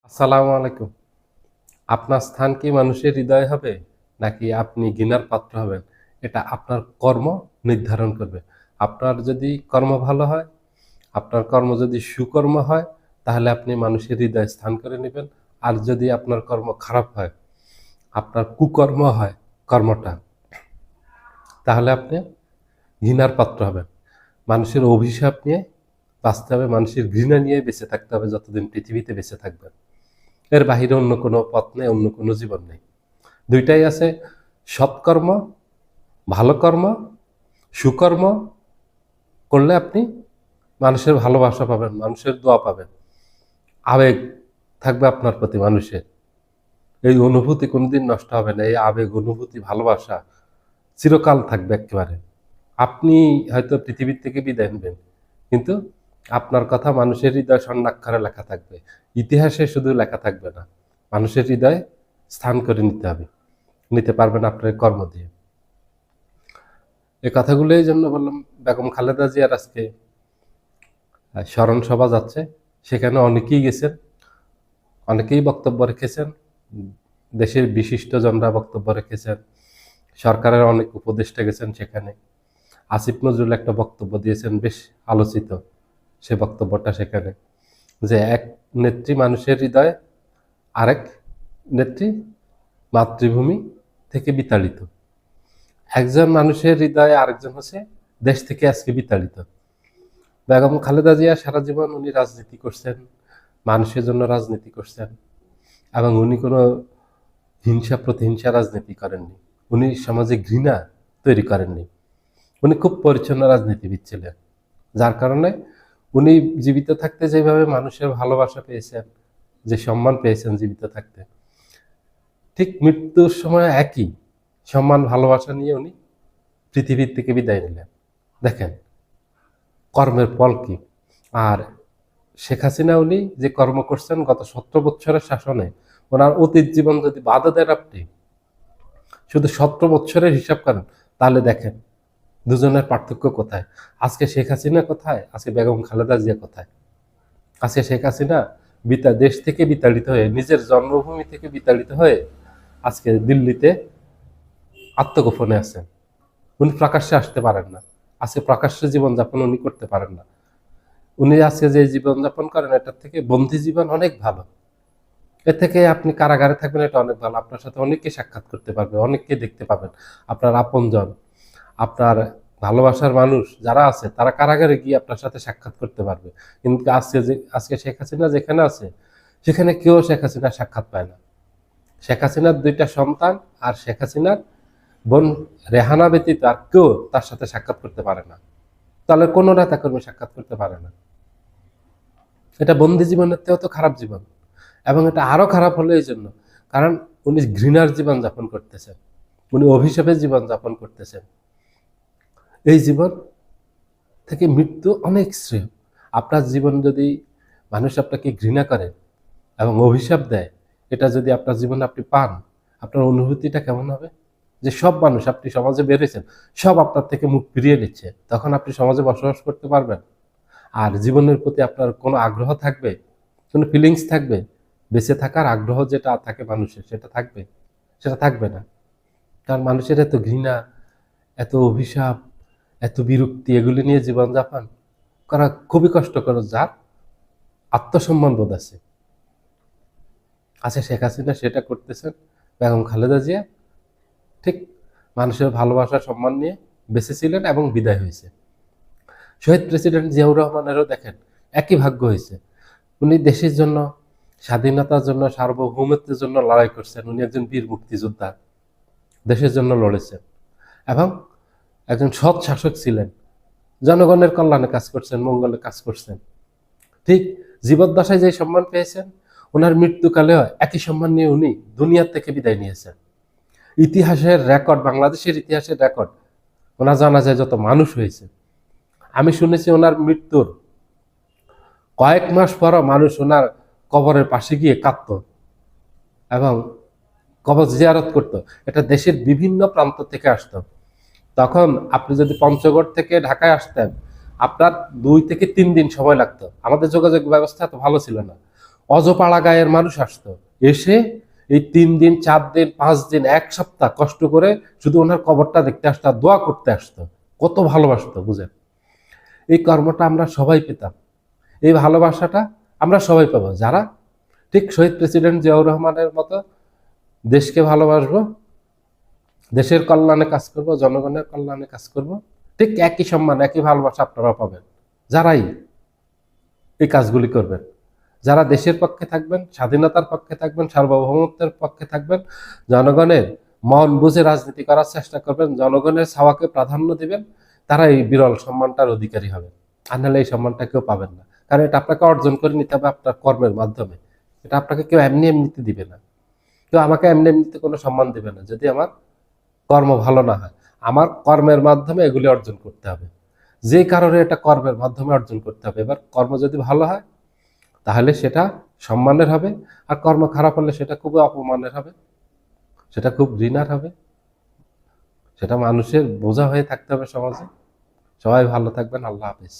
আসসালামু আলাইকুম। আপনার স্থান কি মানুষের হৃদয়ে হবে নাকি আপনি ঘৃণার পাত্র হবেন? এটা আপনার কর্ম নির্ধারণ করবে। আপনার যদি কর্ম ভালো হয়, আপনার কর্ম যদি সুকর্ম হয়, তাহলে আপনি মানুষের হৃদয়ে স্থান করে নিবেন। আর যদি আপনার কর্ম খারাপ হয়, আপনার কুকর্ম হয় কর্মটা, তাহলে আপনি ঘৃণার পাত্র হবেন। মানুষের অভিশাপ নিয়ে বাঁচতে হবে, মানুষের ঘৃণা নিয়ে বেঁচে থাকতে হবে যতদিন পৃথিবীতে বেঁচে থাকবেন। এর বাহিরে অন্য কোনো পথ নেই, অন্য কোনো জীবন নেই। দুইটাই আছে, সৎকর্ম, ভালো কর্ম, সুকর্ম করলে আপনি মানুষের ভালোবাসা পাবেন, মানুষের দোয়া পাবেন, আবেগ থাকবে আপনার প্রতি মানুষের। এই অনুভূতি কোনোদিন নষ্ট হবে না। এই আবেগ, অনুভূতি, ভালোবাসা চিরকাল থাকবে একেবারে। আপনি হয়তো পৃথিবীর থেকে বিদায় নেবেন, কিন্তু আপনার কথা মানুষের হৃদয় স্বর্ণাক্ষরে লেখা থাকবে। ইতিহাসে শুধু লেখা থাকবে না, মানুষের হৃদয়ে স্থান করে নিতে হবে। নিতে পারবেন আপনার কর্ম দিয়ে। এই কথাগুলো এই জন্য বললাম, বেগম খালেদা জিয়ার আজকে স্মরণ সভা যাচ্ছে, সেখানে অনেকেই গেছেন, অনেকেই বক্তব্য রেখেছেন, দেশের বিশিষ্টজনরা বক্তব্য রেখেছেন, সরকারের অনেক উপদেষ্টা গেছেন সেখানে। আসিফ নজরুল একটা বক্তব্য দিয়েছেন, বেশ আলোচিত সে বক্তব্যটা সেখানে, যে এক নেত্রী মানুষের হৃদয়ে, আরেক নেত্রী মাতৃভূমি থেকে বিতাড়িত। একজন মানুষের হৃদয়ে আরেকজন হচ্ছে দেশ থেকে আজকে বিতাড়িত। বেগম খালেদা জিয়া সারা জীবন উনি রাজনীতি করছেন, মানুষের জন্য রাজনীতি করছেন, এবং উনি কোনো হিংসা প্রতিহিংসা রাজনীতি করেননি। উনি সমাজে ঘৃণা তৈরি করেননি। উনি খুব পরিচ্ছন্ন রাজনীতিবিদ ছিলেন, যার কারণে উনি জীবিত থাকতে যেভাবে মানুষের ভালোবাসা পেয়েছেন, যে সম্মান পেয়েছেন জীবিত থাকতে, ঠিক মৃত্যুর সময় একই সম্মান ভালোবাসা নিয়ে উনি পৃথিবীর থেকে বিদায় নিলেন। দেখেন কর্মের ফল কি। আর শেখ হাসিনা উনি যে কর্ম করছেন গত 17 বছরের শাসনে, ওনার অতীত জীবন যদি বাধা দেন, আপনি শুধু 17 বছরের হিসাব করেন, তাহলে দেখেন দুজনের পার্থক্য কোথায়। আজকে শেখ হাসিনা কোথায়, আজকে বেগম খালেদা জিয়া কোথায়। আজকে শেখ হাসিনা দেশ থেকে বিতাড়িত হয়ে, নিজের জন্মভূমি থেকে বিতাড়িত হয়ে আজকে দিল্লিতে আত্মগোপনে আছেন। উনি প্রকাশ্যে আসতে পারেন না, আজকে প্রকাশ্যে জীবনযাপন উনি করতে পারেন না। উনি আজকে যে জীবনযাপন করেন, এটার থেকে বন্দী জীবন অনেক ভালো। এর থেকে আপনি কারাগারে থাকবেন, এটা অনেক ভালো। আপনার সাথে অনেককে সাক্ষাৎ করতে পারবে, অনেককে দেখতে পাবেন, আপনার আপনজন, আপনার ভালোবাসার মানুষ যারা আছে, তারা কারাগারে গিয়ে আপনার সাথে সাক্ষাৎ করতে পারবে। কিন্তু আজকে শেখ হাসিনা যেখানে আছে, সেখানে কেউ শেখ হাসিনার সাক্ষাৎ পায় না। শেখ হাসিনার 2টা সন্তান আর শেখ হাসিনার বোন রেহানা ব্যতীত আর কেউ তার সাথে সাক্ষাৎ করতে পারে না। তাহলে কোনো নেতাকর্মী সাক্ষাৎ করতে পারে না। এটা বন্দি জীবনের থেকেও তো খারাপ জীবন। এবং এটা আরো খারাপ হলো এই জন্য, কারণ উনি ঘৃণার জীবন যাপন করতেছেন, উনি অভিশাপের জীবন যাপন করতেছেন। এই জীবন থেকে মৃত্যু অনেক শ্রেয়। আপনার জীবন যদি মানুষ আপনাকে ঘৃণা করে এবং অভিশাপ দেয়, এটা যদি আপনার জীবনে আপনি পান, আপনার অনুভূতিটা কেমন হবে? যে সব মানুষ, আপনি সমাজে বেরিয়েছেন, সব আপনার থেকে মুখ ফিরিয়ে নিচ্ছে, তখন আপনি সমাজে বসবাস করতে পারবেন? আর জীবনের প্রতি আপনার কোনো আগ্রহ থাকবে, কোনো ফিলিংস থাকবে? বেঁচে থাকার আগ্রহ যেটা থাকে মানুষের, সেটা থাকবে? সেটা থাকবে না। কারণ মানুষের এত ঘৃণা, এত অভিশাপ, এত বিরক্তি, এগুলি নিয়ে জীবনযাপন করা খুবই কষ্টকর, যার আত্মসম্মান বোধ আছে। আচ্ছা, শেখ হাসিনা সেটা করতেছেন, বেগম খালেদা জিয়া ঠিক মানুষের ভালোবাসা সম্মান নিয়ে বেঁচে ছিলেন এবং বিদায় হয়েছে। শহীদ প্রেসিডেন্ট জিয়াউর রহমানেরও দেখেন একই ভাগ্য হয়েছে। উনি দেশের জন্য, স্বাধীনতার জন্য, সার্বভৌমত্বের জন্য লড়াই করছেন। উনি একজন বীর মুক্তিযোদ্ধা, দেশের জন্য লড়েছেন এবং একজন সৎ শাসক ছিলেন, জনগণের কল্যাণে কাজ করছেন, মঙ্গলে কাজ করছেন। ঠিক জীবদ্দশায় যে সম্মান পেয়েছেন, ওনার মৃত্যুকালেও একই সম্মান নিয়ে উনি দুনিয়ার থেকে বিদায় নিয়েছেন। ইতিহাসের রেকর্ড, বাংলাদেশের ইতিহাসের রেকর্ড, ওনার জানা যায় যত মানুষ হয়েছে। আমি শুনেছি ওনার মৃত্যুর কয়েক মাস পরও মানুষ ওনার কবরের পাশে গিয়ে কাঁদত এবং কবর জিয়ারত করত। এটা দেশের বিভিন্ন প্রান্ত থেকে আসত। তখন আপনি যদি পঞ্চগড় থেকে ঢাকায় আসতেন, আপনার 2 থেকে 3 দিন সময় লাগতো। আমাদের যোগাযোগ ব্যবস্থা এত ভালো ছিল না। অজপাড়া গায়ের মানুষ আসতো, এসে এই 3 দিন 4 দিন 5 দিন 1 সপ্তাহ কষ্ট করে শুধু ওনার কবরটা দেখতে আসতো আর দোয়া করতে আসতো। কত ভালোবাসতো বুঝেন। এই কর্মটা আমরা সবাই পেতাম, এই ভালোবাসাটা আমরা সবাই পাবো যারা ঠিক শহীদ প্রেসিডেন্ট জিয়াউর রহমানের মতো দেশকে ভালোবাসবো, দেশের কল্যাণে কাজ করব, জনগণের কল্যাণে কাজ করব। ঠিক একই সম্মান একই ভালোবাসা আপনারাও পাবেন যারাই এই কাজগুলি করবেন। যারা দেশের পক্ষে থাকবেন, স্বাধীনতার পক্ষে থাকবেন, সার্বভৌমত্বের পক্ষে থাকবেন, জনগণের মন বুঝে রাজনীতি করার চেষ্টা করবেন, জনগণের চাওয়াকে প্রাধান্য দিবেন, তারা এই বিরল সম্মানটার অধিকারী হবেন। আর নাহলে এই সম্মানটা কেউ পাবেন না, কারণ এটা আপনাকে অর্জন করে নিতে হবে আপনার কর্মের মাধ্যমে। এটা আপনাকে কেউ এমনি এমনিতে দিবে না, কেউ আমাকে এমনি এমনিতে কোনো সম্মান দিবে না যদি আমার কর্ম ভালো না হয়। আমার কর্মের মাধ্যমে এগুলি অর্জন করতে হবে, যে কারণে এটা কর্মের মাধ্যমে অর্জন করতে হবে। এবার কর্ম যদি ভালো হয় তাহলে সেটা সম্মানের হবে, আর কর্ম খারাপ হলে সেটা খুবই অপমানের হবে, সেটা খুব ঘৃণার হবে, সেটা মানুষের বোঝা হয়ে থাকতে হবে সমাজে। সবাই ভালো থাকবেন, আল্লাহ হাফেজ।